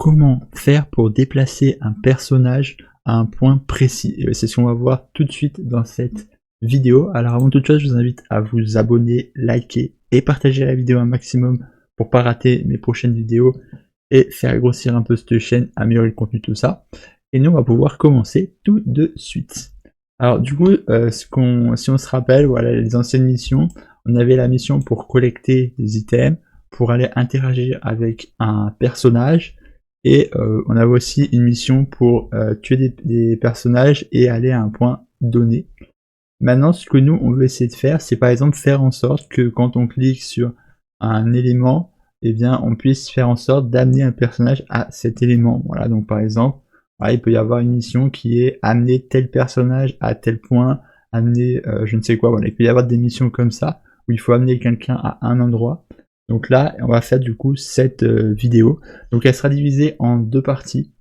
comment faire pour déplacer un personnage à un point précis. Et c'est ce qu'on va voir tout de suite dans cette vidéo. Alors avant toute chose, je vous invite à vous abonner, liker et partager la vidéo un maximum pour pas rater mes prochaines vidéos et faire grossir un peu cette chaîne, améliorer le contenu, tout ça. Et nous, on va pouvoir commencer tout de suite. Alors du coup, si on se rappelle, voilà les anciennes missions, on avait la mission pour collecter des items, pour aller interagir avec un personnage, et on avait aussi une mission pour tuer des personnages et aller à un point donné. Maintenant, ce que nous, on veut essayer de faire, c'est par exemple faire en sorte que quand on clique sur un élément, eh bien, on puisse faire en sorte d'amener un personnage à cet élément. Voilà, donc par exemple, voilà, il peut y avoir une mission qui est amener tel personnage à tel point, amener je ne sais quoi. Voilà, il peut y avoir des missions comme ça où il faut amener quelqu'un à un endroit. Donc là, on va faire du coup cette vidéo. Donc elle sera divisée en deux parties.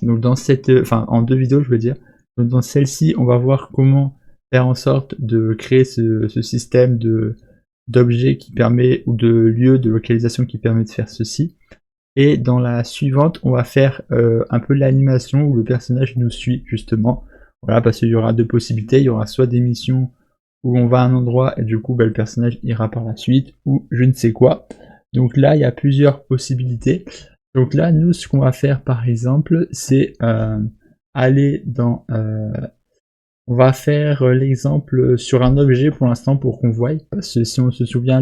Donc dans cette, en deux vidéos, je veux dire. Donc dans celle-ci, on va voir comment faire en sorte de créer ce système d'objets qui permet, ou de lieux de localisation qui permet de faire ceci. Et dans la suivante, on va faire un peu l'animation où le personnage nous suit justement. Voilà, parce qu'il y aura deux possibilités. Il y aura soit des missions où on va à un endroit et du coup le personnage ira par la suite, ou je ne sais quoi. Donc là, il y a plusieurs possibilités. Donc là, nous, ce qu'on va faire par exemple, c'est aller dans... on va faire l'exemple sur un objet pour l'instant pour qu'on voie, parce que si on se souvient,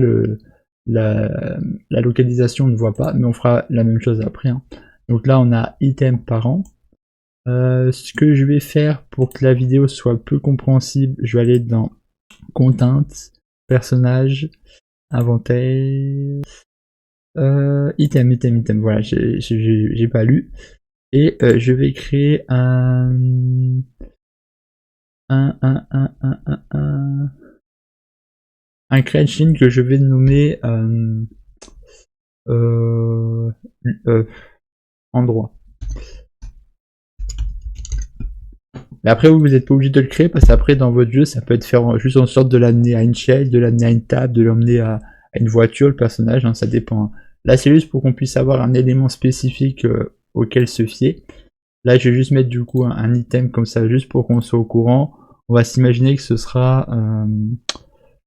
la localisation on ne voit pas, mais on fera la même chose après. Hein. Donc là, on a item parent. Ce que je vais faire pour que la vidéo soit peu compréhensible, je vais aller dans Content, Personnage, Inventaire, item, voilà, j'ai pas lu. Et je vais créer un create scene que je vais nommer endroit. Mais après vous n'êtes pas obligé de le créer parce qu'après dans votre jeu ça peut être faire juste en sorte de l'amener à une chaise, de l'amener à une table, de l'emmener à une voiture, le personnage, hein, ça dépend. Là c'est juste pour qu'on puisse avoir un élément spécifique auquel se fier. Là je vais juste mettre du coup un item comme ça juste pour qu'on soit au courant. On va s'imaginer que ce sera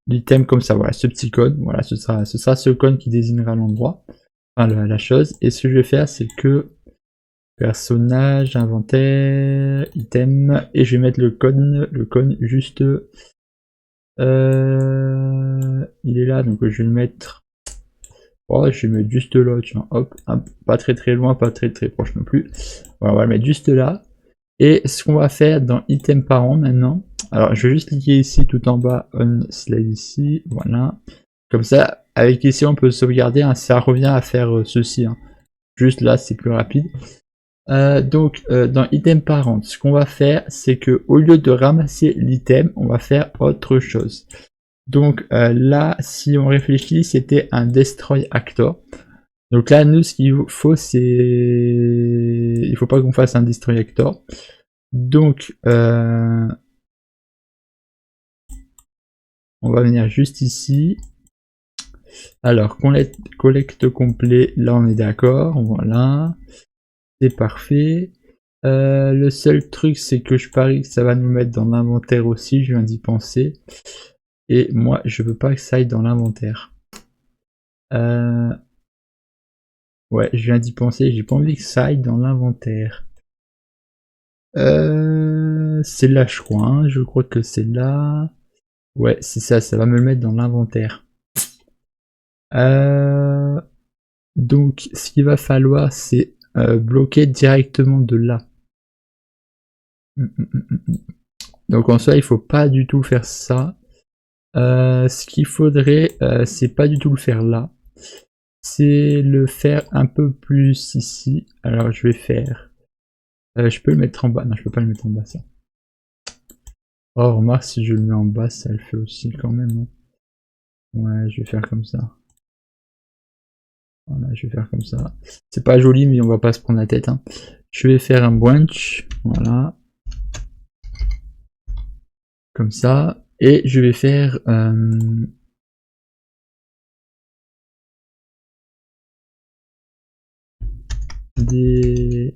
l'item comme ça, voilà, ce petit code, voilà, ce sera ce code qui désignera l'endroit, enfin la chose. Et ce que je vais faire c'est que personnage, inventaire, item, et je vais mettre le code juste il est là, donc je vais le mettre, oh, je vais le mettre juste là, tu vois, hop, pas très loin, pas très proche non plus, voilà, on va le mettre juste là. Et ce qu'on va faire dans item parent maintenant, alors je vais juste cliquer ici tout en bas, on slide ici, voilà, comme ça, avec ici on peut sauvegarder, hein, ça revient à faire ceci, hein. Juste là c'est plus rapide. Donc dans item parent, ce qu'on va faire, c'est que au lieu de ramasser l'item, on va faire autre chose. Donc là, si on réfléchit, c'était un destroy actor. Donc là, nous, ce qu'il faut, c'est... Il faut pas qu'on fasse un destroy actor. Donc, on va venir juste ici. Alors, collecte complet, là on est d'accord, voilà. C'est parfait. Le seul truc, c'est que je parie que ça va nous mettre dans l'inventaire aussi, je viens d'y penser. Et moi, je veux pas que ça aille dans l'inventaire. Ouais, je viens d'y penser, j'ai pas envie que ça aille dans l'inventaire. C'est là, je crois, hein. Je crois que c'est là. Ouais, c'est ça va me le mettre dans l'inventaire. Donc, ce qu'il va falloir, c'est bloquer directement de là. Donc en soi, il faut pas du tout faire ça. Ce qu'il faudrait, c'est pas du tout le faire là. C'est le faire un peu plus ici. Alors je vais faire... je peux le mettre en bas. Non, je peux pas le mettre en bas, ça. Oh, remarque, si je le mets en bas, ça le fait aussi quand même. Hein. Ouais, je vais faire comme ça. Voilà, je vais faire comme ça. C'est pas joli, mais on va pas se prendre la tête. Hein. Je vais faire un branch. Voilà. Comme ça. Et je vais faire... déplace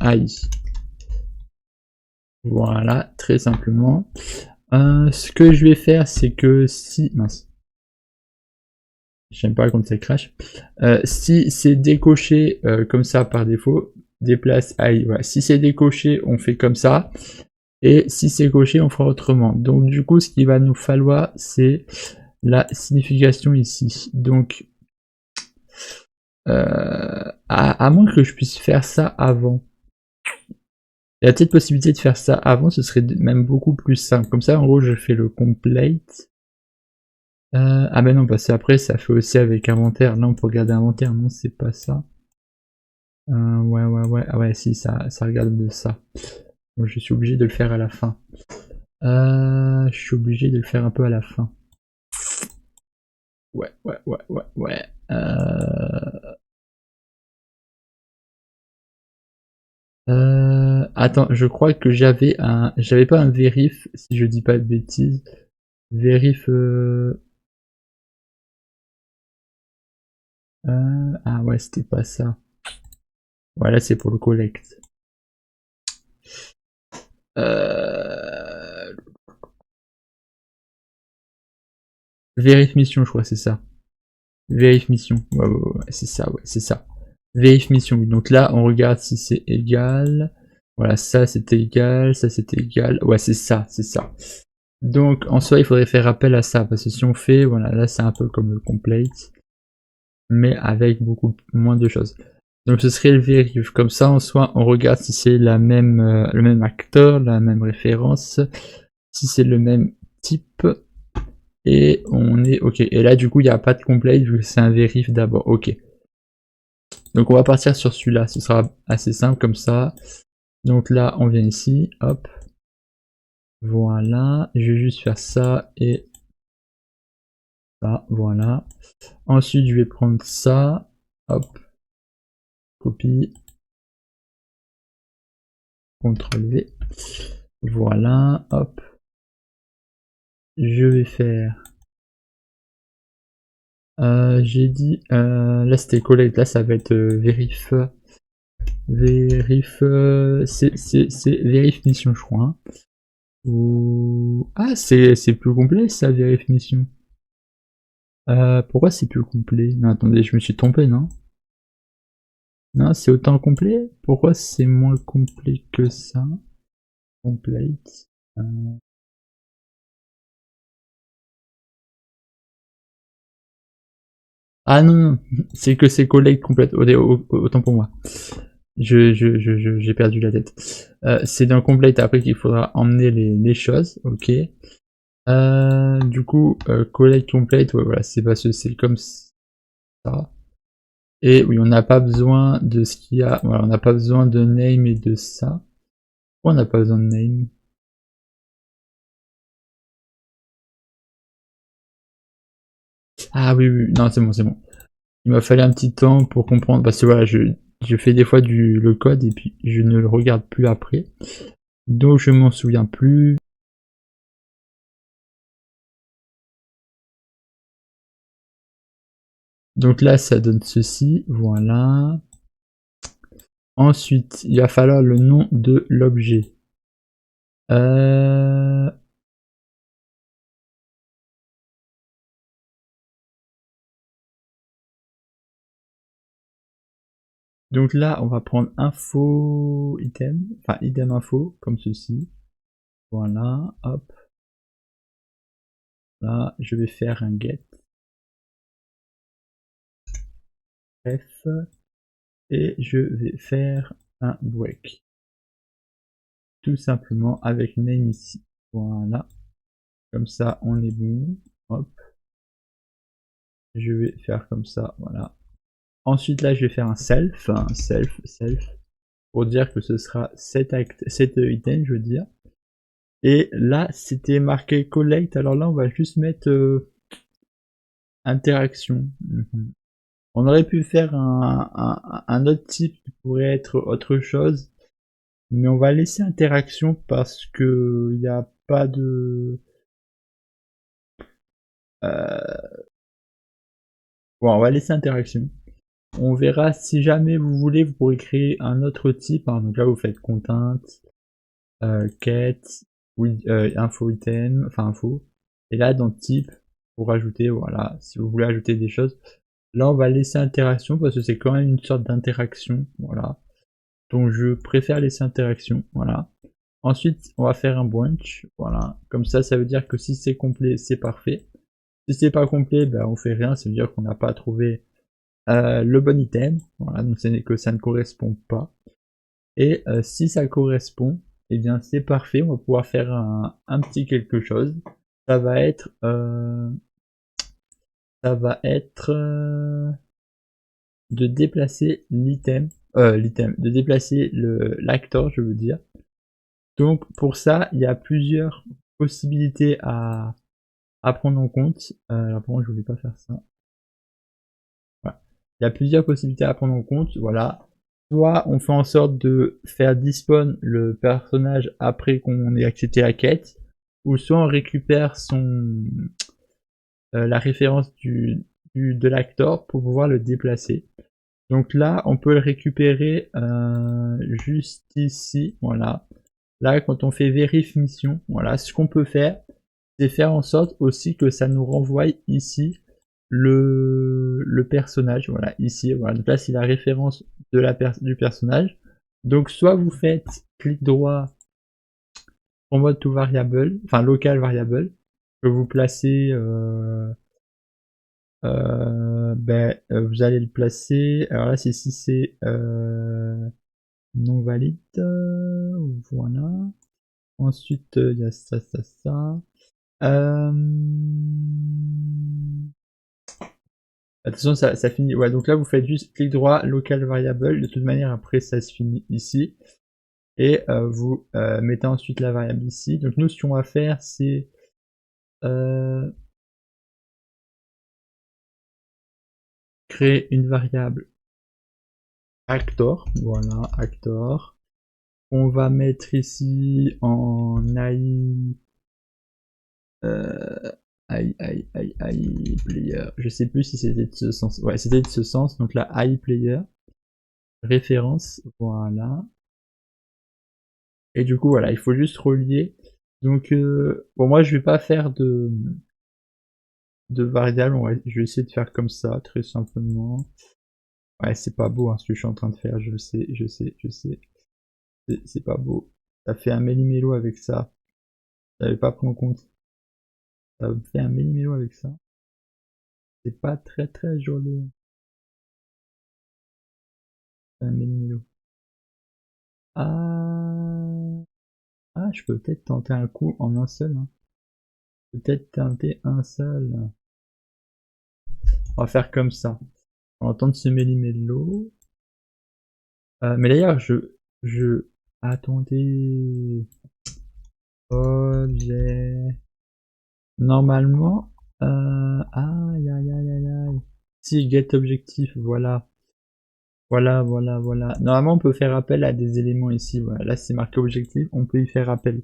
i. Voilà, très simplement. Ce que je vais faire, c'est que si... Mince. J'aime pas quand ça crache. Si c'est décoché comme ça par défaut, déplace i. Voilà. Si c'est décoché, on fait comme ça. Et si c'est coché, on fera autrement. Donc du coup, ce qu'il va nous falloir, c'est la signification ici. Donc, à moins que je puisse faire ça avant. Il y a peut-être possibilité de faire ça avant, ce serait même beaucoup plus simple. Comme ça, en gros, je fais le complete. Ah ben non, parce qu'après, ça fait aussi avec inventaire. Là, on peut regarder inventaire. Non, c'est pas ça. Ouais. Ah ouais, si, ça regarde de ça. Donc, je suis obligé de le faire à la fin. Je suis obligé de le faire un peu à la fin. Ouais. Attends, je crois que j'avais pas un vérif, si je dis pas de bêtises. Vérif, ah ouais, c'était pas ça. Voilà, c'est pour le collect. Vérif mission, je crois, c'est ça. Vérif mission. Ouais, c'est ça, c'est ça. Vérif mission. Donc là, on regarde si c'est égal. Voilà, ça c'était égal, ça c'était égal. Ouais, c'est ça, c'est ça. Donc en soi, il faudrait faire appel à ça, parce que si on fait, voilà, là c'est un peu comme le complete, mais avec beaucoup moins de choses. Donc ce serait le vérif. Comme ça, en soi, on regarde si c'est la même, le même acteur, la même référence, si c'est le même type, et on est ok. Et là, du coup, il n'y a pas de complete vu que c'est un vérif d'abord. Ok. Donc on va partir sur celui-là. Ce sera assez simple comme ça. Donc là, on vient ici. Hop. Voilà. Je vais juste faire ça et ça. Voilà. Ensuite, je vais prendre ça. Hop. Copie. CTRL V. Voilà. Hop. Je vais faire... j'ai dit... là, c'était collect. Là, ça va être vérif... Vérif... c'est vérif mission, je crois. Hein. Ou... Ah, c'est plus complet, ça, vérif mission. Pourquoi c'est plus complet? Non, attendez, je me suis trompé, non? Non, c'est autant complet? Pourquoi c'est moins complet que ça? Complete. Euh, Ah non, c'est que c'est collect complète. Autant pour moi. J'ai perdu la tête. C'est dans complete après qu'il faudra emmener les choses. Ok. Du coup, collect complete, ouais, voilà, c'est parce que c'est comme ça. Et oui, on n'a pas besoin de ce qu'il y a. Voilà, on n'a pas besoin de name et de ça. Pourquoi on n'a pas besoin de name? Ah oui, non, c'est bon. Il m'a fallu un petit temps pour comprendre, parce que voilà, je fais des fois le code et puis je ne le regarde plus après. Donc je m'en souviens plus. Donc là, ça donne ceci, voilà. Ensuite, il va falloir le nom de l'objet. Euh... Donc là, on va prendre info item, enfin item info, comme ceci. Voilà, hop. Là, je vais faire un get f et je vais faire un break. Tout simplement avec name ici. Voilà. Comme ça, on est bon. Hop. Je vais faire comme ça, voilà. Ensuite, là, je vais faire un self, pour dire que ce sera cet item, je veux dire. Et là, c'était marqué collect, alors là, on va juste mettre interaction. On aurait pu faire un autre type qui pourrait être autre chose, mais on va laisser interaction parce que il n'y a pas de... Bon, on va laisser interaction. On verra si jamais vous voulez, vous pourrez créer un autre type. Hein. Donc là, vous faites content, quête, info item, enfin info. Et là, dans type, vous rajoutez, voilà, si vous voulez ajouter des choses. Là, on va laisser interaction parce que c'est quand même une sorte d'interaction, voilà. Donc je préfère laisser interaction, voilà. Ensuite, on va faire un branch, voilà. Comme ça veut dire que si c'est complet, c'est parfait. Si c'est pas complet, ben on fait rien, ça veut dire qu'on n'a pas trouvé le bon item, voilà, donc c'est que ça ne correspond pas. Et si ça correspond, eh bien c'est parfait, on va pouvoir faire un petit quelque chose. Ça va être, de déplacer l'item, de déplacer l'acteur, je veux dire. Donc pour ça, il y a plusieurs possibilités à prendre en compte. Alors pour moi, je voulais pas faire ça. Voilà. Il y a plusieurs possibilités à prendre en compte. Voilà. Soit on fait en sorte de faire despawn le personnage après qu'on ait accepté la quête, ou soit on récupère la référence de l'acteur pour pouvoir le déplacer. Donc là, on peut le récupérer juste ici, voilà. Là, quand on fait vérif mission, voilà, ce qu'on peut faire, c'est faire en sorte aussi que ça nous renvoie ici le personnage, voilà, ici, voilà. Donc là, c'est la référence du personnage. Donc soit vous faites clic droit en mode to variable, enfin local variable, que vous placez vous allez le placer. Alors là, si c'est non valide, voilà. Ensuite, il y a ça, ça, ça. Attention, ça finit. Ouais, donc là, vous faites juste clic droit, local variable. De toute manière, après, ça se finit ici. Et vous mettez ensuite la variable ici. Donc nous, ce qu'on va faire, c'est créer une variable actor. Voilà, actor. On va mettre ici en AI player. Je sais plus si c'était de ce sens. Ouais, c'était de ce sens. Donc là, AI player. Référence. Voilà. Et du coup, voilà, il faut juste relier. Donc, bon, moi, je vais pas faire de variable. Je vais essayer de faire comme ça, très simplement. Ouais, c'est pas beau, hein, ce que je suis en train de faire. Je sais, je sais, je sais. C'est pas beau. Ça fait un méli-mélo avec ça. J'avais pas pris en compte. Ça fait un méli-mélo avec ça. C'est pas très très joli. Un méli-mélo. Ah, ah, je peux peut-être tenter un coup en un seul. Hein. Peut-être tenter un seul. On va faire comme ça. On va entendre ce méli-mélo. Mais d'ailleurs, attendez. Objet. Normalement, aïe aïe aïe aïe aïe. Si, get objectif, voilà. Voilà, voilà, voilà. Normalement, on peut faire appel à des éléments ici. Voilà. Là, c'est marqué objectif, on peut y faire appel.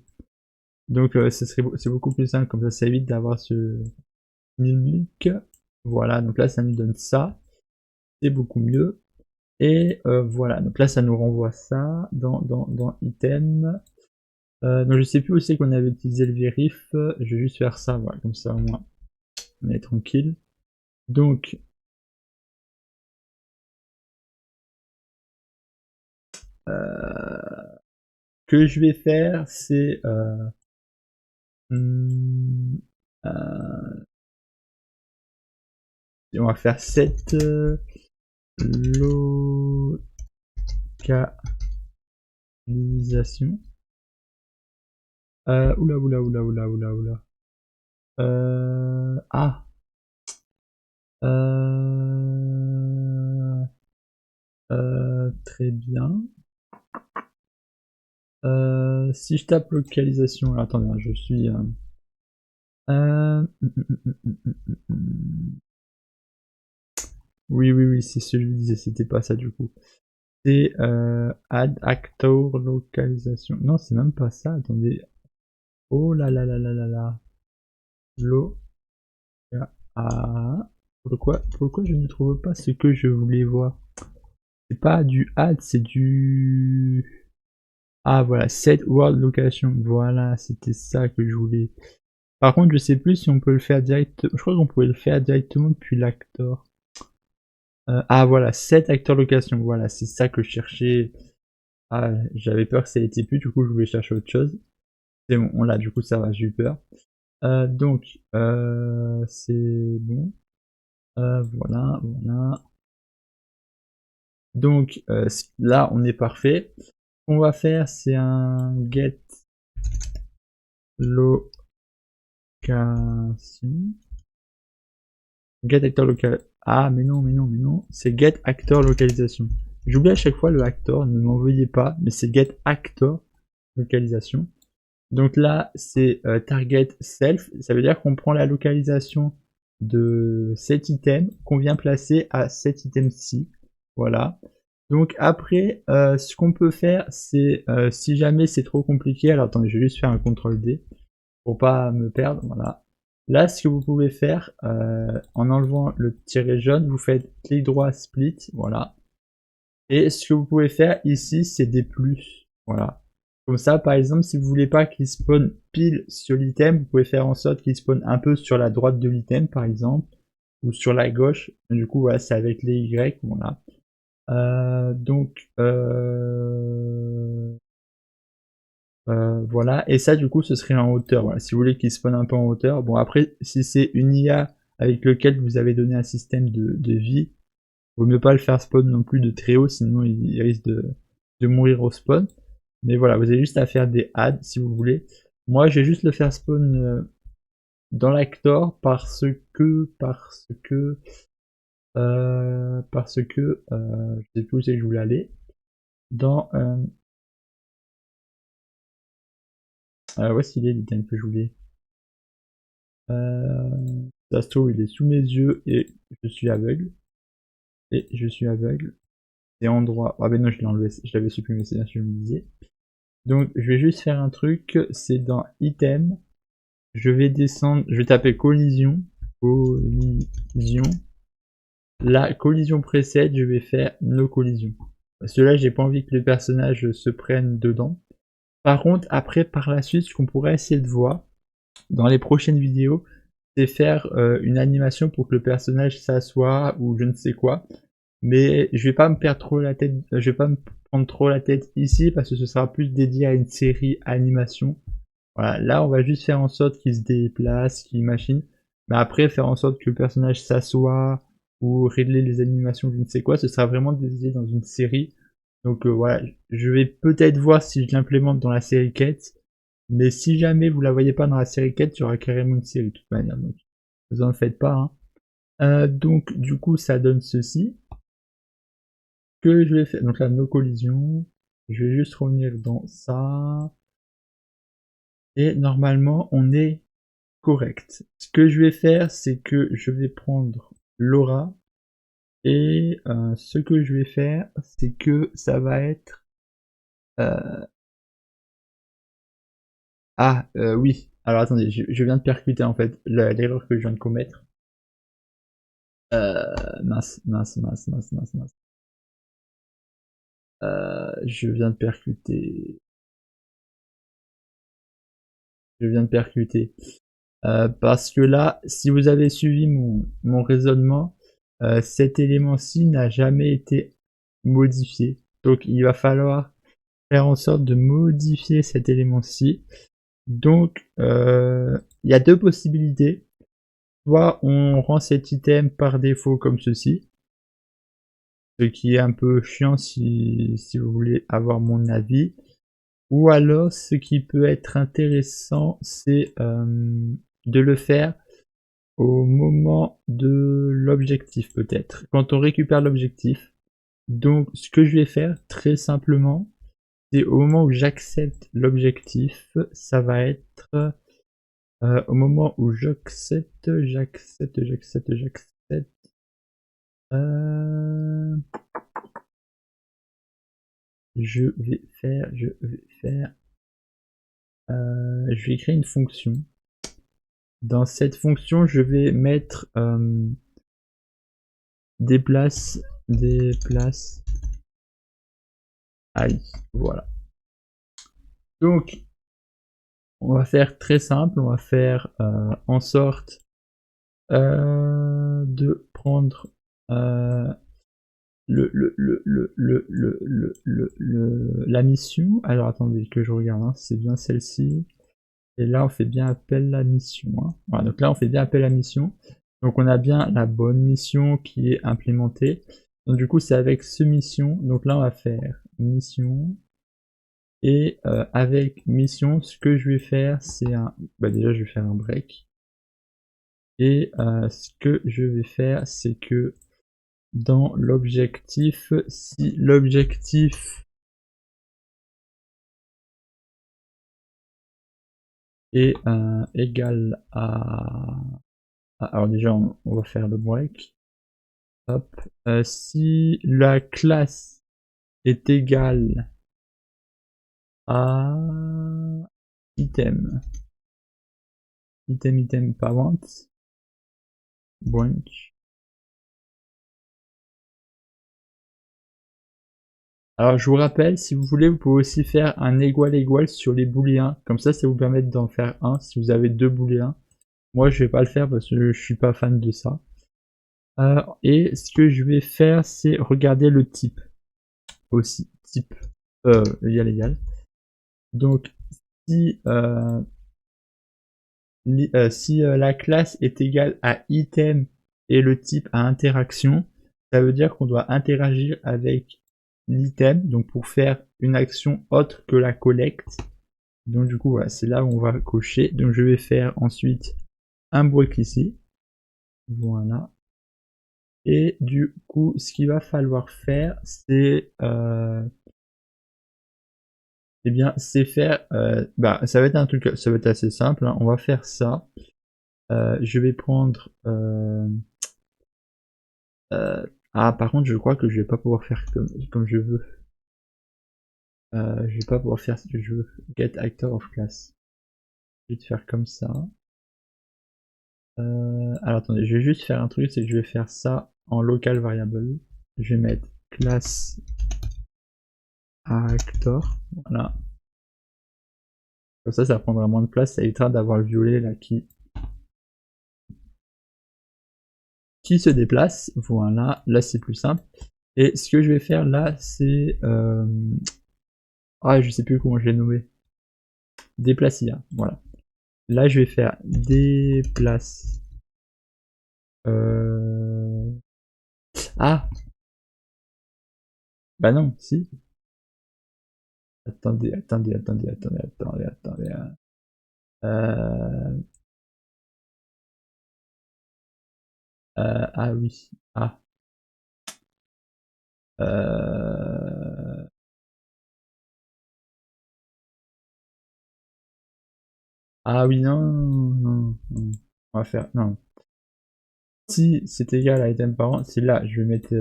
Donc, c'est beaucoup plus simple, comme ça évite d'avoir ce mimique. Voilà, donc là, ça nous donne ça. C'est beaucoup mieux. Et voilà, donc là, ça nous renvoie ça dans item. Donc, je sais plus où c'est qu'on avait utilisé le vérif. Je vais juste faire ça, voilà, comme ça, au moins, on est tranquille. Donc, que je vais faire, c'est hmm, on va faire cette localisation. Oula, oula, oula, oula, oula, oula. Ah. Très bien. Si je tape localisation, alors, attendez, je suis. Oui, oui, oui, c'est ce que je disais, c'était pas ça du coup. C'est add actor localisation. Non, c'est même pas ça, attendez. Oh là là là là là là. Lo. Ah. pourquoi je ne trouve pas ce que je voulais voir? C'est pas du add, c'est du... Ah voilà, set world location. Voilà, c'était ça que je voulais. Par contre, je sais plus si on peut le faire direct. Je crois qu'on pouvait le faire directement depuis l'actor. Ah voilà, set acteur location. Voilà, c'est ça que je cherchais. Ah, j'avais peur que ça n'était plus, du coup je voulais chercher autre chose. C'est bon, on l'a, du coup ça va, j'ai eu peur. Donc, c'est bon. Voilà, voilà. Donc là, on est parfait. Ce qu'on va faire, c'est un get location. Get actor local. Ah, mais non, mais non, mais non. C'est get actor localisation. J'oublie à chaque fois le actor, ne m'en veuillez pas, mais c'est get actor localisation. Donc là, c'est target self. Ça veut dire qu'on prend la localisation de cet item qu'on vient placer à cet item-ci. Voilà. Donc après, ce qu'on peut faire, c'est si jamais c'est trop compliqué, alors attendez, je vais juste faire un CTRL D pour pas me perdre. Voilà. Là, ce que vous pouvez faire, en enlevant le tiret jaune, vous faites clic droit split, voilà. Et ce que vous pouvez faire ici, c'est des plus, voilà. Comme ça, par exemple, si vous voulez pas qu'il spawn pile sur l'item, vous pouvez faire en sorte qu'il spawn un peu sur la droite de l'item, par exemple, ou sur la gauche. Du coup, voilà, c'est avec les Y, voilà. Donc, voilà. Et ça, du coup, ce serait en hauteur. Voilà. Si vous voulez qu'il spawn un peu en hauteur. Bon, après, si c'est une IA avec lequel vous avez donné un système de vie, vaut mieux pas le faire spawn non plus de très haut, sinon il risque de mourir au spawn. Mais voilà, vous avez juste à faire des adds si vous voulez. Moi, je vais juste le faire spawn dans l'actor parce que, je sais plus où c'est que je voulais aller. Dans, où est-ce qu'il est l'item que je voulais? Ça se trouve, il est sous mes yeux et je suis aveugle. Et je suis aveugle. C'est endroit. Ah ben non, je l'ai enlevé, je l'avais supprimé, c'est bien ce que je me disais. Donc je vais juste faire un truc, c'est dans item, je vais descendre, je vais taper collision, collision. La collision précède, je vais faire no collision. Parce que là, j'ai pas envie que le personnage se prenne dedans. Par contre, après, par la suite, ce qu'on pourrait essayer de voir dans les prochaines vidéos, c'est faire une animation pour que le personnage s'assoie ou je ne sais quoi. Mais je vais pas me perdre trop la tête, je vais pas me prendre trop la tête ici parce que ce sera plus dédié à une série animation. Voilà, là on va juste faire en sorte qu'il se déplace, qu'il machine. Mais après faire en sorte que le personnage s'assoit ou régler les animations, je ne sais quoi, ce sera vraiment dédié dans une série. Donc voilà, je vais peut-être voir si je l'implémente dans la série quête. Mais si jamais vous la voyez pas dans la série quête, il y aura carrément une série de toute manière. Donc vous en faites pas. Hein. Donc du coup ça donne ceci. Que je vais faire. Donc là, nos collisions. Je vais juste revenir dans ça. Et normalement, on est correct. Ce que je vais faire, c'est que je vais prendre l'aura. Et ce que je vais faire, c'est que ça va être... Ah, oui. Alors attendez, je viens de percuter en fait l'erreur que je viens de commettre. Mince, mince, mince, mince, mince, mince. Je viens de percuter. Je viens de percuter. Parce que là, si vous avez suivi mon raisonnement, cet élément-ci n'a jamais été modifié. Donc il va falloir faire en sorte de modifier cet élément-ci. Donc il y a deux possibilités. Soit on rend cet item par défaut comme ceci, ce qui est un peu chiant si vous voulez avoir mon avis. Ou alors ce qui peut être intéressant, c'est de le faire au moment de l'objectif peut-être, quand on récupère l'objectif. Donc ce que je vais faire très simplement, c'est au moment où j'accepte l'objectif, ça va être au moment où j'accepte, euh, je vais créer une fonction. Dans cette fonction, je vais mettre déplace, aïe, voilà. Donc, on va faire très simple, on va faire en sorte de prendre la mission. Alors attendez que je regarde, hein, c'est bien celle-ci. Et là on fait bien appel à la mission. Hein. Voilà, donc là on fait bien appel à la mission. Donc on a bien la bonne mission qui est implémentée. Donc du coup c'est avec ce mission. Donc là on va faire mission. Et avec mission, ce que je vais faire, c'est un... Bah déjà je vais faire un break. Et ce que je vais faire, c'est que dans l'objectif, si l'objectif est égal à... Alors déjà on va faire le break. Hop. Si la classe est égale à item parent branch. Alors je vous rappelle, si vous voulez, vous pouvez aussi faire un égal sur les booléens. Comme ça vous permet d'en faire un si vous avez deux booléens. Moi je vais pas le faire parce que je suis pas fan de ça. Et ce que je vais faire, c'est regarder le type aussi. Type égal. Donc si la classe est égale à item et le type à interaction, ça veut dire qu'on doit interagir avec l'item, donc pour faire une action autre que la collecte. Donc du coup voilà, c'est là où on va cocher. Donc je vais faire ensuite un break ici. Voilà. Et du coup, ce qu'il va falloir faire, c'est eh bien, c'est faire, ça va être un truc, ça va être assez simple. Hein. On va faire ça. Je vais prendre. Ah, par contre, je crois que je vais pas pouvoir faire comme je veux. Je vais pas pouvoir faire ce que je veux. Get actor of class. Je vais te faire comme ça. Alors attendez, je vais juste faire un truc, c'est que je vais faire ça en local variable. Je vais mettre class actor. Voilà. Comme ça prendra moins de place, ça évitera d'avoir le violet là qui se déplace. Voilà, là c'est plus simple. Et ce que je vais faire là, c'est ah, je sais plus comment je l'ai nommé. Déplace IA. Voilà. Là, je vais faire déplace. Ah, bah non, si. Attendez. Euh... Ah oui. Ah. Ah oui, non. On va faire, non. Si c'est égal à item parent, c'est là, je vais mettre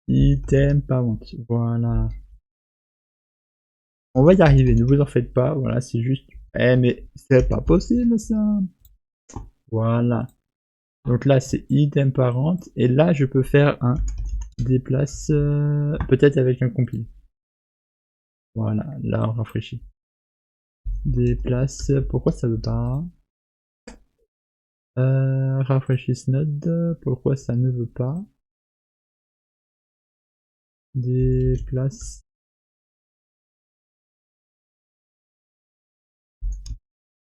item parent. Voilà. On va y arriver, ne vous en faites pas. Voilà, c'est juste. Eh, mais c'est pas possible ça. Voilà. Donc là, c'est item parent. Et là, je peux faire un déplace, peut-être avec un compile. Voilà, là, on rafraîchit. Déplace, pourquoi ça veut pas? Rafraîchisse node, pourquoi ça ne veut pas? Déplace.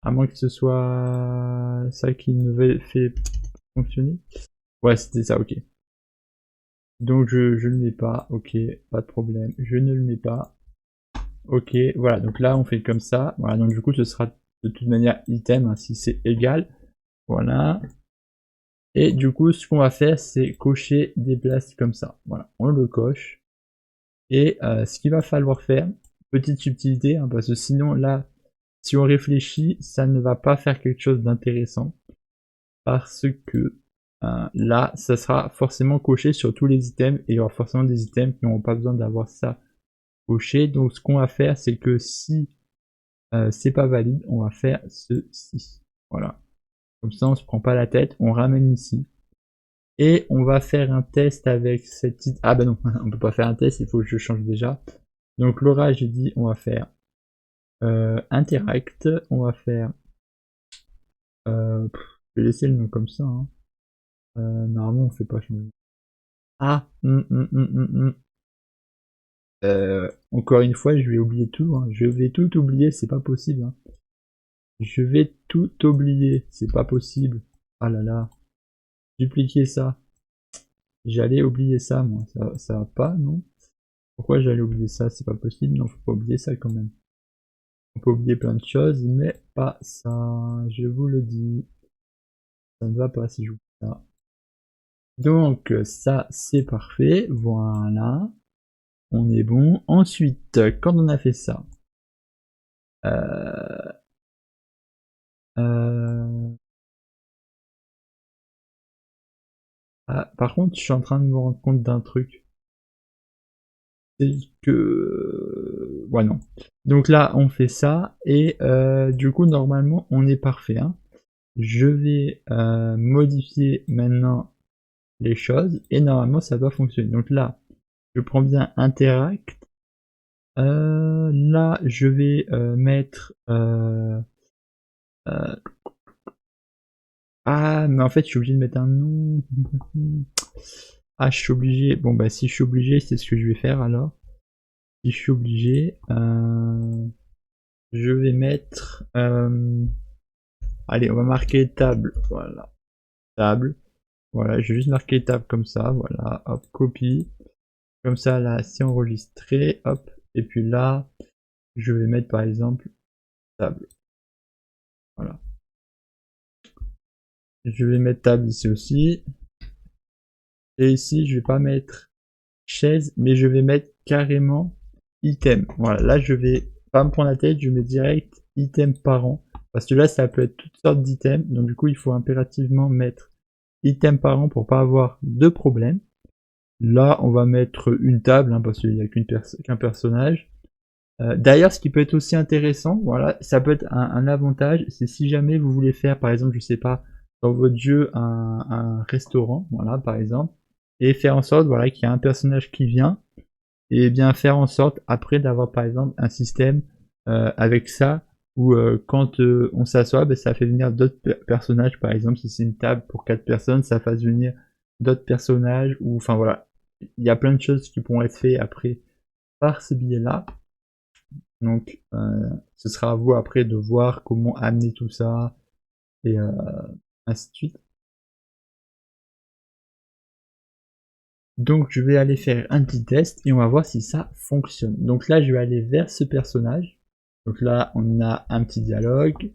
À moins que ce soit ça qui ne fait fonctionner. Ouais, c'était ça, ok. Donc je ne le mets pas, ok, pas de problème. Je ne le mets pas. Ok, voilà, donc là on fait comme ça. Voilà, donc du coup ce sera de toute manière item hein, si c'est égal. Voilà. Et du coup ce qu'on va faire c'est cocher des places comme ça. Voilà, on le coche. Et ce qu'il va falloir faire, petite subtilité, hein, parce que sinon là, si on réfléchit, ça ne va pas faire quelque chose d'intéressant. Parce que là, ça sera forcément coché sur tous les items, et il y aura forcément des items qui n'auront pas besoin d'avoir ça coché. Donc ce qu'on va faire, c'est que si c'est pas valide, on va faire ceci. Voilà. Comme ça, on se prend pas la tête, on ramène ici. Et on va faire un test avec cette... Ah bah non, on peut pas faire un test, il faut que je change déjà. Donc Laura, j'ai dit, on va faire interact, on va faire... je vais laisser le nom comme ça. Hein. Normalement, on fait pas changer. Ah, encore une fois, je vais oublier tout. Hein. Je vais tout oublier, c'est pas possible. Hein. Je vais tout oublier, c'est pas possible. Ah là là, dupliquer ça. J'allais oublier ça, moi. Ça va pas, non? Pourquoi j'allais oublier ça? C'est pas possible. Non, faut pas oublier ça quand même. On peut oublier plein de choses, mais pas ça. Je vous le dis. Ça ne va pas si j'oublie ça. Donc, ça, c'est parfait. Voilà. On est bon. Ensuite, quand on a fait ça, euh, ah, par contre, je suis en train de me rendre compte d'un truc. C'est que... Ouais, non. Donc là, on fait ça. Et du coup, normalement, on est parfait. Hein. Je vais modifier maintenant les choses. Et normalement, ça doit fonctionner. Donc là, je prends bien Interact. Là, je vais mettre... Ah, mais en fait, je suis obligé de mettre un nom. Ah, je suis obligé. Bon, bah, si je suis obligé, c'est ce que je vais faire alors. Si je suis obligé, je vais mettre. Allez, on va marquer table. Voilà. Table. Voilà, je vais juste marquer table comme ça. Voilà. Hop, copie. Comme ça, là, c'est enregistré. Hop. Et puis là, je vais mettre par exemple table. Voilà. Je vais mettre table ici aussi. Et ici, je vais pas mettre chaise, mais je vais mettre carrément item. Voilà, là, je vais pas me prendre la tête, je mets direct item parent. Parce que là, ça peut être toutes sortes d'items. Donc, du coup, il faut impérativement mettre item parent pour pas avoir de problème. Là, on va mettre une table, hein, parce qu'il n'y a qu'un personnage. D'ailleurs, ce qui peut être aussi intéressant, voilà, ça peut être un avantage, c'est si jamais vous voulez faire, par exemple, je sais pas, dans votre jeu, un restaurant, voilà, par exemple, et faire en sorte, voilà, qu'il y a un personnage qui vient, et bien faire en sorte, après, d'avoir, par exemple, un système avec ça, où quand on s'assoit, ben, ça fait venir d'autres personnages, par exemple, si c'est une table pour 4 personnes, ça fasse venir d'autres personnages, ou, enfin, voilà, il y a plein de choses qui pourront être faites après par ce biais-là. Donc, ce sera à vous après de voir comment amener tout ça et ainsi de suite. Donc, je vais aller faire un petit test et on va voir si ça fonctionne. Donc là, je vais aller vers ce personnage. Donc là, on a un petit dialogue.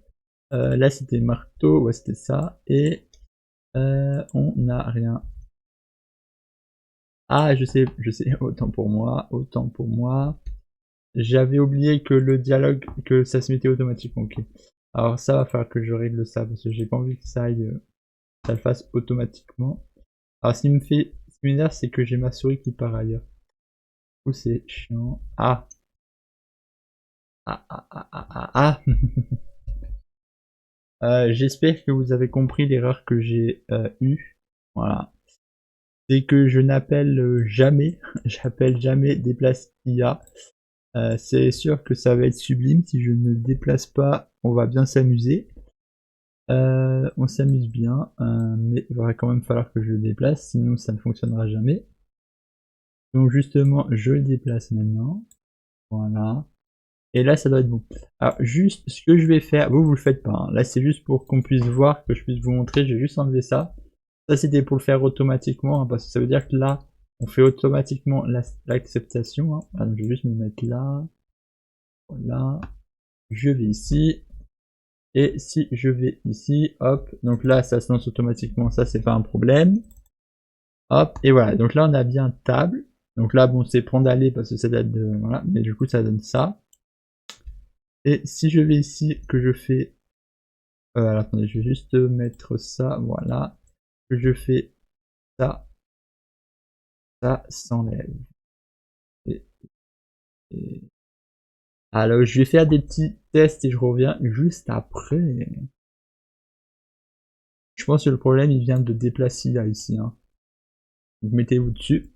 Là, c'était marteau, ouais, c'était ça. Et on n'a rien. Ah, je sais, autant pour moi, autant pour moi. J'avais oublié que le dialogue, que ça se mettait automatiquement. Ok. Alors ça va falloir que je règle ça parce que j'ai pas envie que ça aille, ça le fasse automatiquement. Alors ce qui m'énerve, c'est que j'ai ma souris qui part ailleurs. Du coup c'est chiant. Ah. Ah ah ah ah ah ah. J'espère que vous avez compris l'erreur que j'ai eue. Voilà. C'est que je n'appelle jamais, j'appelle jamais déplace IA. C'est sûr que ça va être sublime si je ne le déplace pas, on va bien s'amuser. On s'amuse bien, mais il va quand même falloir que je le déplace, sinon ça ne fonctionnera jamais. Donc justement, je le déplace maintenant. Voilà. Et là, ça doit être bon. Alors juste, ce que je vais faire, vous le faites pas. Hein. Là, c'est juste pour qu'on puisse voir, que je puisse vous montrer. Je vais juste enlever ça. Ça, c'était pour le faire automatiquement, hein, parce que ça veut dire que là, on fait automatiquement l'acceptation. Hein. Alors, je vais juste me mettre là. Voilà. Je vais ici. Et si je vais ici, hop, donc là ça se lance automatiquement, ça c'est pas un problème. Hop, et voilà, donc là on a bien table. Donc là bon c'est prendre aller parce que ça date de... Voilà, mais du coup ça donne ça. Et si je vais ici, que je fais... alors, attendez, je vais juste mettre ça, voilà. Que je fais ça, ça s'enlève. Et, et... Alors je vais faire des petits tests et je reviens juste après. Je pense que le problème il vient de déplacer là ici. Hein. vous mettez-vous dessus.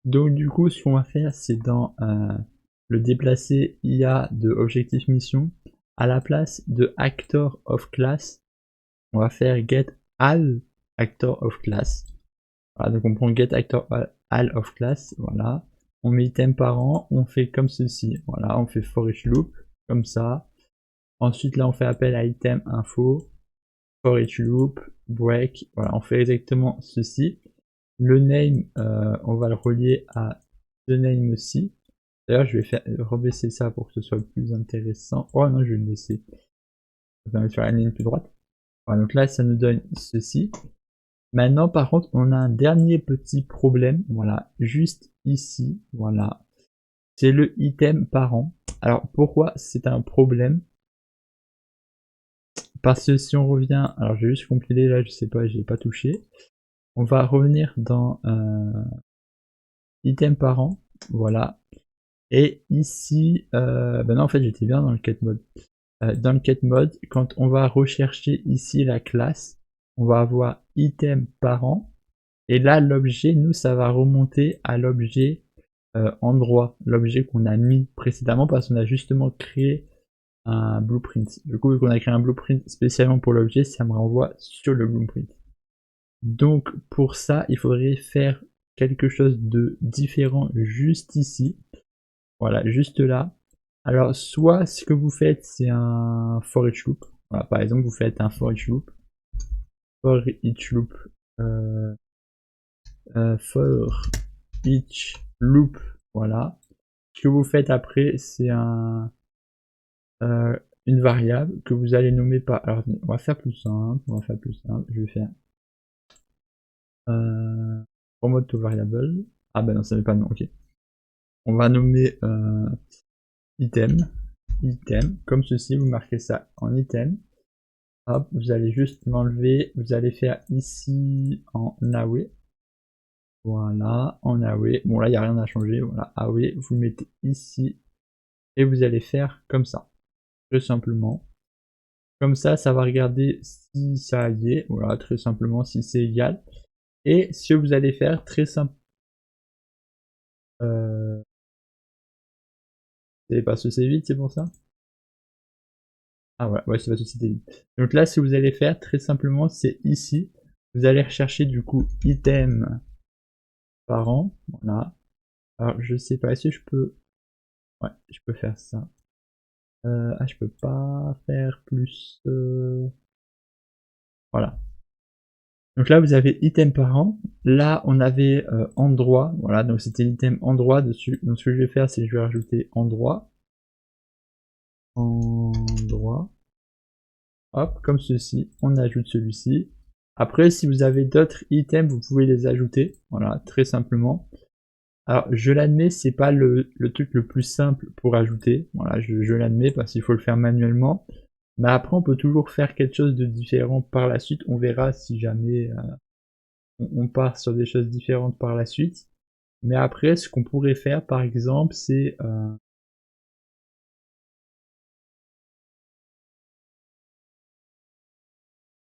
Donc du coup, ce qu'on va faire, c'est dans le déplacer IA de objectif mission, à la place de actor of class, on va faire get all actor of class. Voilà, donc on prend get actor all of class, voilà. On met item parent, on fait comme ceci, voilà, on fait for each loop, comme ça. Ensuite là on fait appel à item info, for each loop, break, voilà, on fait exactement ceci. Le name, on va le relier à the name aussi. D'ailleurs, je vais faire rebaisser ça pour que ce soit plus intéressant. Oh non, je vais le laisser. Ça va faire une ligne plus droite. Voilà, donc là, ça nous donne ceci. Maintenant, par contre, on a un dernier petit problème. Voilà, juste ici. Voilà. C'est le item parent. Alors, pourquoi c'est un problème? Parce que si on revient, alors je vais juste compiler là, je sais pas, j'ai pas touché. On va revenir dans item parent. Voilà. Et ici, ben non, en fait, j'étais bien dans le quête mode. Dans le quête mode, quand on va rechercher ici la classe, on va avoir item parent. Et là, l'objet, nous, ça va remonter à l'objet endroit, l'objet qu'on a mis précédemment parce qu'on a justement créé un blueprint. Du coup, vu qu'on a créé un blueprint spécialement pour l'objet, ça me renvoie sur le blueprint. Donc, pour ça, il faudrait faire quelque chose de différent juste ici. Voilà, juste là. Alors, soit ce que vous faites, c'est un for each loop. Voilà, par exemple, vous faites un for each loop. For each loop. For each loop. Voilà. Ce que vous faites après, c'est une variable que vous allez nommer par. Alors, on va faire plus simple. On va faire plus simple. Je vais faire promote to variable. Ah ben non, ça n'est pas le nom. Ok. On va nommer item. Item. Comme ceci, vous marquez ça en item. Hop, vous allez juste l'enlever, vous allez faire ici en away. Voilà, en away. Bon là, il n'y a rien à changer. Voilà, away, vous le mettez ici. Et vous allez faire comme ça. Très simplement. Comme ça va regarder si ça y est. Voilà, très simplement, si c'est égal. Et ce que vous allez faire, très simple. C'est parce que c'est vite, c'est pour ça? Ah ouais, c'est parce que c'était vite. Donc là, ce que vous allez faire, très simplement, c'est ici. Vous allez rechercher du coup item parent. Voilà. Alors, je sais pas, est-ce que je peux... Ouais, je peux faire ça. Ah, je peux pas faire plus... Voilà. Donc là, vous avez item parent. Là, on avait endroit. Voilà, donc c'était l'item endroit dessus. Donc ce que je vais faire, c'est que je vais rajouter endroit. Endroit. Hop, comme ceci. On ajoute celui-ci. Après, si vous avez d'autres items, vous pouvez les ajouter. Voilà, très simplement. Alors, je l'admets, c'est pas le truc le plus simple pour ajouter. Voilà, je l'admets parce qu'il faut le faire manuellement. Mais après, on peut toujours faire quelque chose de différent par la suite. On verra si jamais on part sur des choses différentes par la suite. Mais après, ce qu'on pourrait faire, par exemple, c'est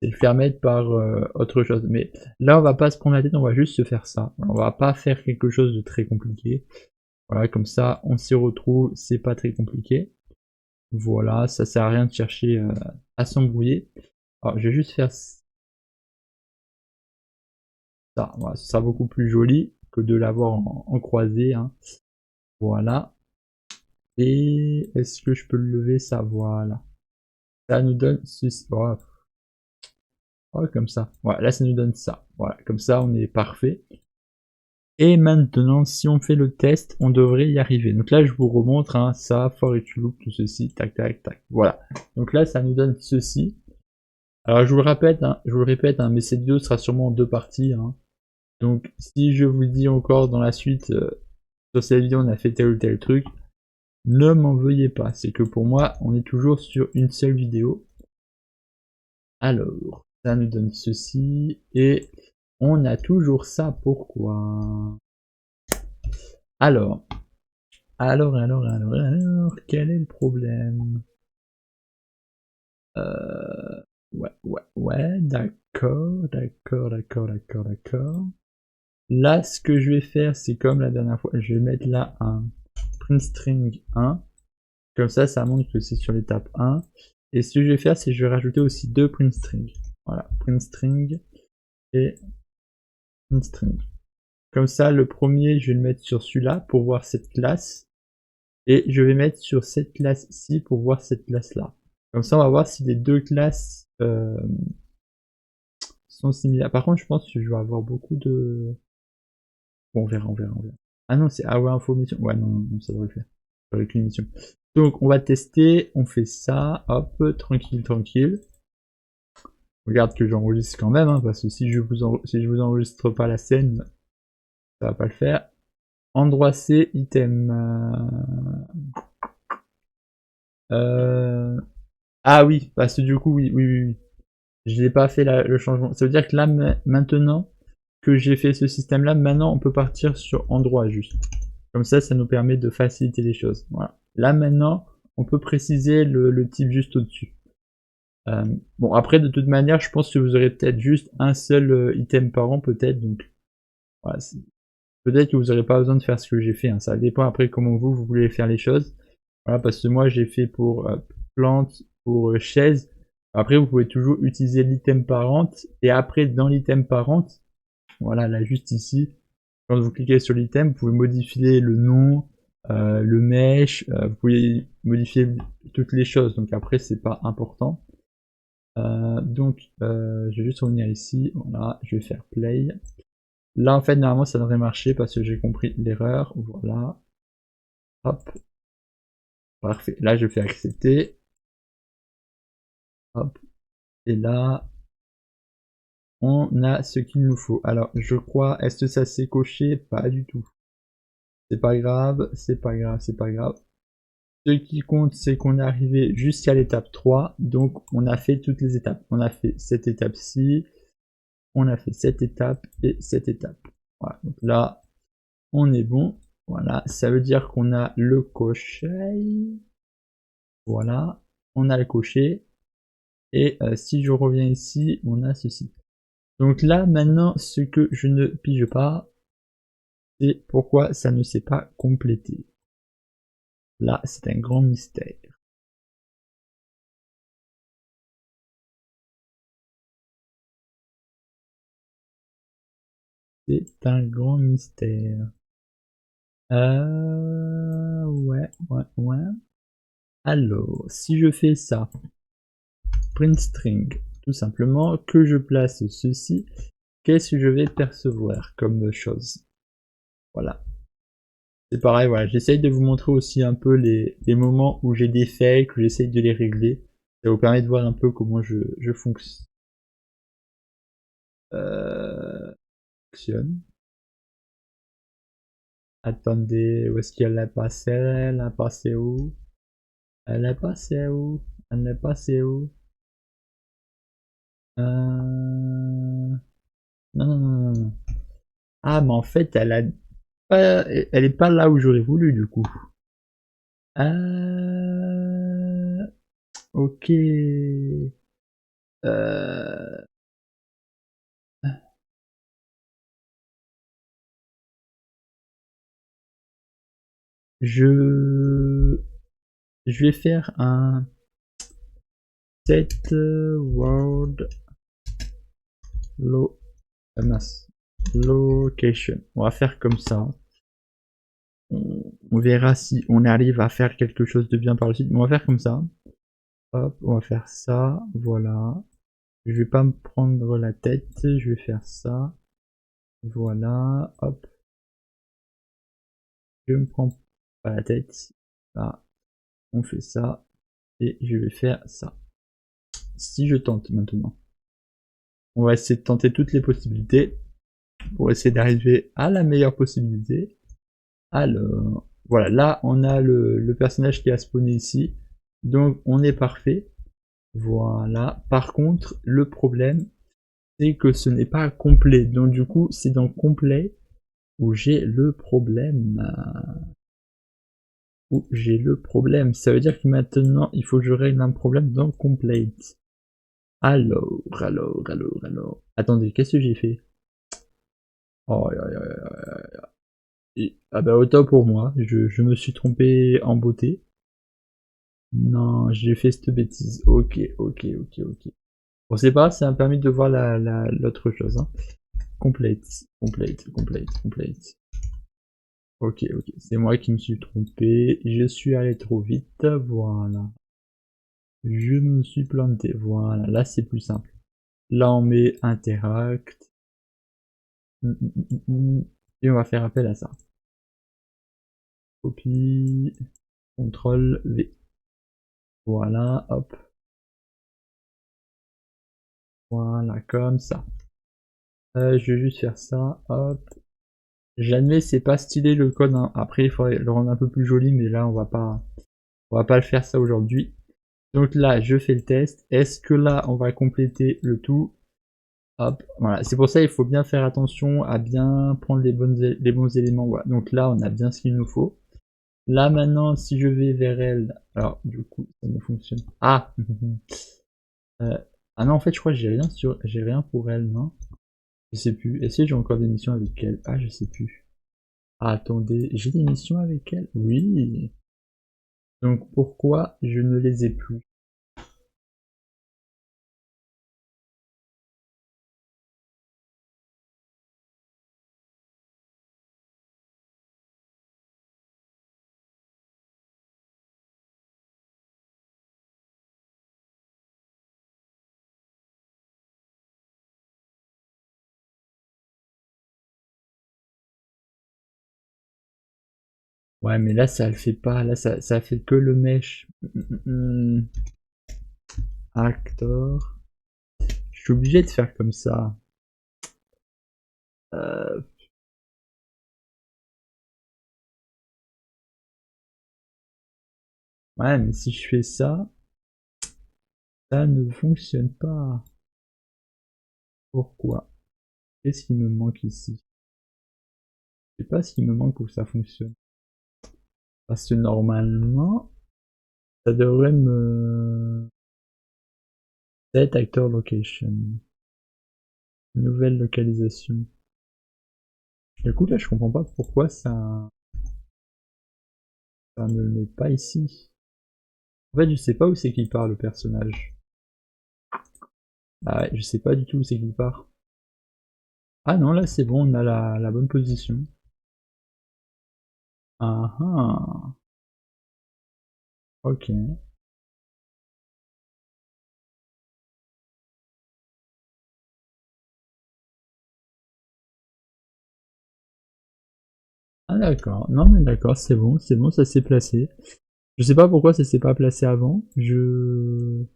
le faire mettre par autre chose. Mais là, on va pas se prendre la tête, on va juste se faire ça. On va pas faire quelque chose de très compliqué. Voilà, comme ça, on s'y retrouve, c'est pas très compliqué. Voilà, ça sert à rien de chercher à s'embrouiller. Alors, je vais juste faire ça. Voilà, ce sera beaucoup plus joli que de l'avoir en croisé. Hein. Voilà. Et est-ce que je peux le lever ça? Voilà. Ça nous donne ceci. Oh, oh, comme ça. Voilà, là, ça nous donne ça. Voilà, comme ça, on est parfait. Et maintenant, si on fait le test, on devrait y arriver. Donc là, je vous remontre hein, ça, for each loop, tout ceci, tac, tac, tac. Voilà. Donc là, ça nous donne ceci. Alors, je vous le répète, hein, mais cette vidéo sera sûrement en deux parties. Hein. Donc, si je vous dis encore dans la suite, sur cette vidéo, on a fait tel ou tel truc, ne m'en veuillez pas. C'est que pour moi, on est toujours sur une seule vidéo. Alors, ça nous donne ceci, et on a toujours ça. Pourquoi? Alors, quel est le problème? Ouais, d'accord. Là, ce que je vais faire, c'est comme la dernière fois, je vais mettre là un print string 1. Comme ça montre que c'est sur l'étape 1. Et ce que je vais faire, c'est que je vais rajouter aussi deux print strings. Voilà, print string et print string. Comme ça, le premier, je vais le mettre sur celui-là pour voir cette classe. Et je vais mettre sur cette classe-ci pour voir cette classe-là. Comme ça, on va voir si les deux classes sont similaires. Par contre, je pense que je vais avoir beaucoup de... Bon, on verra. Ah non, c'est Our Info Mission. Ouais, non, ça devrait le faire. Avec une mission. Donc, on va tester. On fait ça. Hop, tranquille. Regarde que j'enregistre quand même, hein, parce que si je vous enregistre pas la scène, ça va pas le faire. Endroit C, item. Ah oui, parce que du coup, oui. Je n'ai pas fait le changement. Ça veut dire que là, maintenant que j'ai fait ce système-là, maintenant on peut partir sur endroit juste. Comme ça nous permet de faciliter les choses. Voilà. Là, maintenant, on peut préciser le type juste au-dessus. Bon, après, de toute manière, je pense que vous aurez peut-être juste un seul item par an, peut-être. Donc, voilà, peut-être que vous n'aurez pas besoin de faire ce que j'ai fait. Hein. Ça dépend après comment vous voulez faire les choses. Voilà, parce que moi, j'ai fait pour plante, pour chaise. Après, vous pouvez toujours utiliser l'item parent. Et après, dans l'item parent, voilà, là, juste ici, quand vous cliquez sur l'item, vous pouvez modifier le nom, le mesh, vous pouvez modifier toutes les choses. Donc après, c'est pas important. Je vais juste revenir ici. Voilà, je vais faire play. Là, en fait, normalement, ça devrait marcher parce que j'ai compris l'erreur. Voilà. Hop. Parfait. Là, je fais accepter. Hop. Et là, on a ce qu'il nous faut. Alors, je crois, est-ce que ça s'est coché? Pas du tout. C'est pas grave. Ce qui compte, c'est qu'on est arrivé jusqu'à l'étape 3. Donc, on a fait toutes les étapes. On a fait cette étape-ci. On a fait cette étape et cette étape. Voilà. Donc là, on est bon. Voilà. Ça veut dire qu'on a le cocher. Voilà. On a le cocher. Et si je reviens ici, on a ceci. Donc là, maintenant, ce que je ne pige pas, c'est pourquoi ça ne s'est pas complété. Là, c'est un grand mystère. C'est un grand mystère. Ouais. Alors, si je fais ça, print string, tout simplement, que je place ceci, qu'est-ce que je vais percevoir comme chose? Voilà. C'est pareil, voilà, j'essaye de vous montrer aussi un peu les moments où j'ai des fails, que j'essaye de les régler. Ça vous permet de voir un peu comment je fonctionne. Attendez, où est-ce qu'elle est passée? Elle est passée où? Elle est passée où? Elle est passée où? Non. Ah, mais en fait, elle est pas là où j'aurais voulu, du coup. Ok. Euh, je vais faire un set world location. On va faire comme ça. On verra si on arrive à faire quelque chose de bien par le site. Mais on va faire comme ça. Hop, on va faire ça. Voilà. Je vais pas me prendre la tête. Je vais faire ça. Voilà. Hop. Je me prends pas la tête. Là. On fait ça. Et je vais faire ça. Si je tente maintenant. On va essayer de tenter toutes les possibilités. Pour essayer d'arriver à la meilleure possibilité. Alors, voilà, là on a le personnage qui a spawné ici, donc on est parfait. Voilà, par contre, le problème, c'est que ce n'est pas complet, donc du coup, c'est dans complet où j'ai le problème. Ça veut dire que maintenant, il faut que je règle un problème dans complete. Alors. Attendez, qu'est-ce que j'ai fait? Oh, ah bah autant pour moi, je me suis trompé en beauté. Non, j'ai fait cette bêtise. Ok. Bon, c'est pas grave, ça m'a permis de voir l'autre chose. Hein. Complete. Ok, c'est moi qui me suis trompé. Je suis allé trop vite. Voilà. Je me suis planté. Voilà, là c'est plus simple. Là on met interact. Et on va faire appel à ça. Copie. CTRL V. Voilà, hop. Voilà, comme ça. Je vais juste faire ça, hop. J'admets, c'est pas stylé le code, hein. Après il faudrait le rendre un peu plus joli, mais là on va pas le faire ça aujourd'hui. Donc là, je fais le test. Est-ce que là, on va compléter le tout? Hop, voilà. C'est pour ça il faut bien faire attention à bien prendre les bons éléments. Voilà. Donc là, on a bien ce qu'il nous faut. Là maintenant, si je vais vers elle, alors du coup, ça ne fonctionne. Ah, ah non, en fait, je crois que j'ai rien pour elle, non? Je sais plus. Est-ce que j'ai encore des missions avec elle? Ah, je sais plus. Ah, attendez, j'ai des missions avec elle? Oui. Donc pourquoi je ne les ai plus? Ouais, mais là, ça le fait pas. Là, ça fait que le mesh. Actor. Je suis obligé de faire comme ça. Euh, Ouais, mais si je fais ça, ça ne fonctionne pas. Pourquoi? Qu'est-ce qui me manque ici? Je sais pas ce qui me manque pour que ça fonctionne. Parce que normalement, ça devrait me... Set actor location. Nouvelle localisation. Du coup, là, je comprends pas pourquoi ça ne le met pas ici. En fait, je sais pas où c'est qu'il part, le personnage. Ah ouais, je sais pas du tout où c'est qu'il part. Ah non, là, c'est bon, on a la bonne position. Ah ah. Ok. Ah d'accord. Non mais d'accord, c'est bon, ça s'est placé. Je sais pas pourquoi ça s'est pas placé avant. Je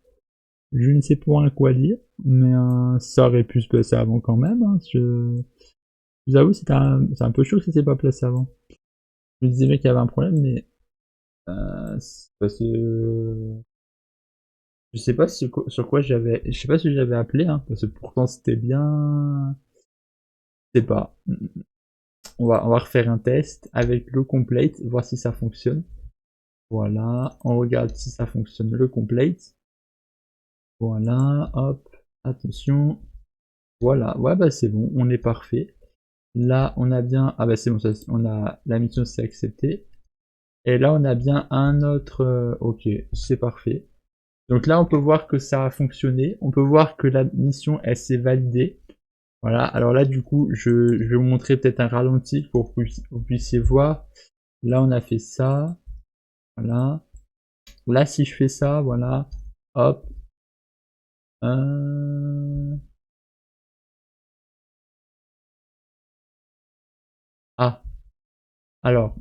ne sais point quoi dire, mais ça aurait pu se placer avant quand même. Hein. Je vous avoue, c'est un peu chaud que ça s'est pas placé avant. Je me disais bien qu'il y avait un problème, mais c'est parce que je sais pas sur quoi j'avais, je sais pas si j'avais appelé, hein, parce que pourtant c'était bien. Je sais pas. On va refaire un test avec le complete, voir si ça fonctionne. Voilà, on regarde si ça fonctionne le complete. Voilà, hop, attention. Voilà, ouais bah c'est bon, on est parfait. Là, on a bien, ah bah c'est bon, ça, on a la mission c'est accepté. Et là, on a bien un autre, ok, c'est parfait. Donc là, on peut voir que ça a fonctionné. On peut voir que la mission, elle s'est validée. Voilà, alors là, du coup, je vais vous montrer peut-être un ralenti pour que vous puissiez voir. Là, on a fait ça. Voilà. Là, si je fais ça, voilà. Hop. Euh... Ah, alors,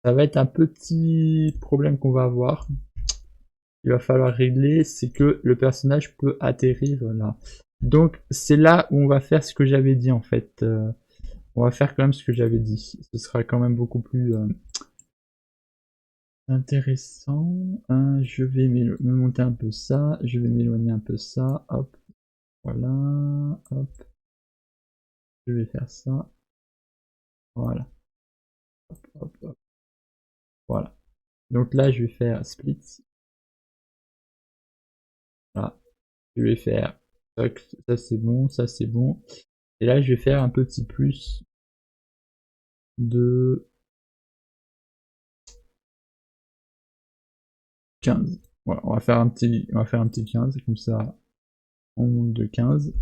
ça va être un petit problème qu'on va avoir. Il va falloir régler, c'est que le personnage peut atterrir là. Donc, c'est là où on va faire ce que j'avais dit en fait. On va faire quand même ce que j'avais dit. Ce sera quand même beaucoup plus intéressant. Je vais me monter un peu ça. Je vais m'éloigner un peu ça. Hop. Voilà. Hop. Je vais faire ça. Voilà. Hop. Voilà. Donc là, je vais faire split. Je vais faire ça c'est bon, ça c'est bon. Et là, je vais faire un petit plus de 15. Voilà, on va faire un petit 15, comme ça, on monte de 15.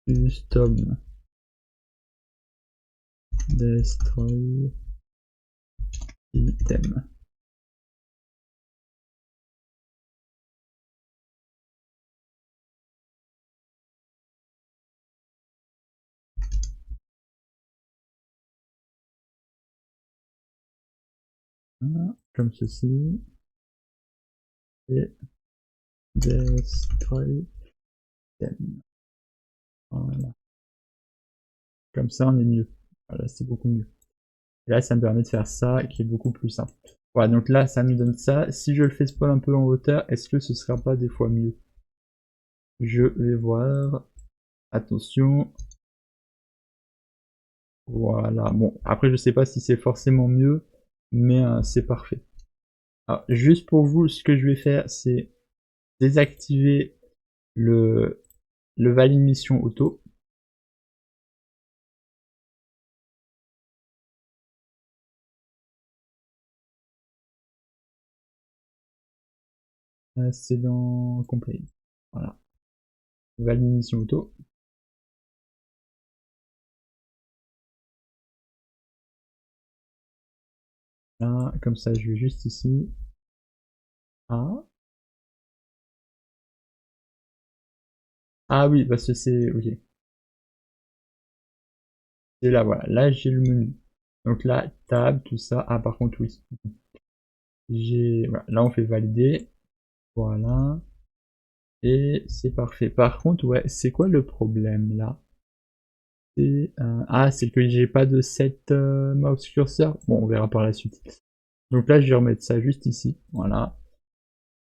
Custom destroy item. Voilà, comme ceci. Et destroy item. Voilà. Comme ça, on est mieux. Voilà, c'est beaucoup mieux. Et là, ça me permet de faire ça, qui est beaucoup plus simple. Voilà, donc là, ça me donne ça. Si je le fais spawn un peu en hauteur, est-ce que ce sera pas des fois mieux? Je vais voir. Attention. Voilà. Bon, après, je sais pas si c'est forcément mieux, mais c'est parfait. Alors, juste pour vous, ce que je vais faire, c'est désactiver le valide mission auto. C'est dans Complete. Voilà. Valide mission auto. Là, comme ça, je vais juste ici. Ah. Ah oui, parce que c'est... Ok. Et là, voilà. Là, j'ai le menu. Donc là, tab, tout ça. Ah, par contre, oui. Voilà. Là, on fait valider. Voilà. Et c'est parfait. Par contre, ouais, c'est quoi le problème là? Ah, c'est que j'ai pas de set mouse cursor. Bon, on verra par la suite. Donc là, je vais remettre ça juste ici. Voilà.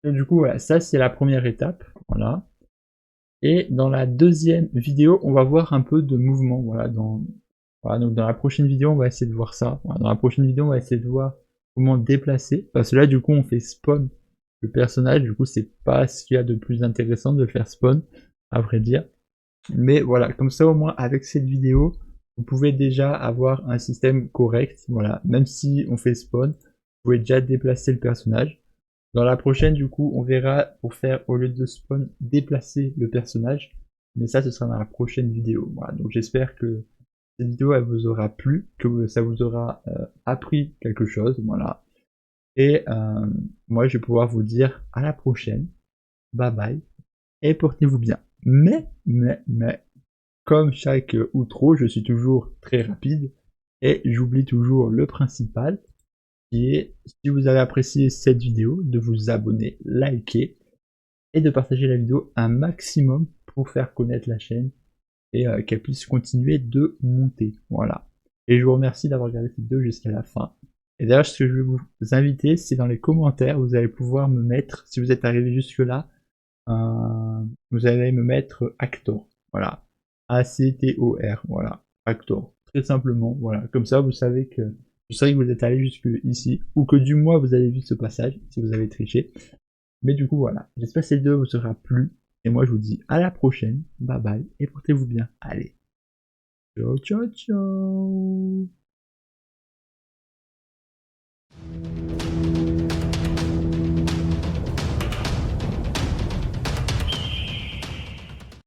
Et du coup, voilà, ça c'est la première étape. Voilà. Et dans la deuxième vidéo, on va voir un peu de mouvement. Voilà, donc dans la prochaine vidéo, on va essayer de voir ça. Voilà, dans la prochaine vidéo, on va essayer de voir comment déplacer. Parce que là, du coup, on fait spawn le personnage. Du coup, c'est pas ce qu'il y a de plus intéressant de le faire spawn, à vrai dire. Mais voilà, comme ça au moins avec cette vidéo, vous pouvez déjà avoir un système correct. Voilà, même si on fait spawn, vous pouvez déjà déplacer le personnage. Dans la prochaine, du coup, on verra pour faire, au lieu de spawn, déplacer le personnage. Mais ça, ce sera dans la prochaine vidéo. Voilà, donc j'espère que cette vidéo, elle vous aura plu, que ça vous aura appris quelque chose. Voilà. Et moi, je vais pouvoir vous dire à la prochaine. Bye bye. Et portez-vous bien. Mais, comme chaque outro, je suis toujours très rapide et j'oublie toujours le principal qui est, si vous avez apprécié cette vidéo, de vous abonner, liker et de partager la vidéo un maximum pour faire connaître la chaîne et qu'elle puisse continuer de monter. Voilà. Et je vous remercie d'avoir regardé cette vidéo jusqu'à la fin. Et d'ailleurs, ce que je vais vous inviter, c'est dans les commentaires, vous allez pouvoir me mettre, si vous êtes arrivé jusque là, vous allez me mettre Actor. Voilà. A-C-T-O-R. Voilà. Actor. Très simplement. Voilà. Comme ça, vous savez que vous êtes allé jusque ici. Ou que du moins vous avez vu ce passage, si vous avez triché. Mais du coup, voilà. J'espère que cette vidéo vous aura plu. Et moi, je vous dis à la prochaine. Bye bye. Et portez-vous bien. Allez. Ciao, ciao, ciao.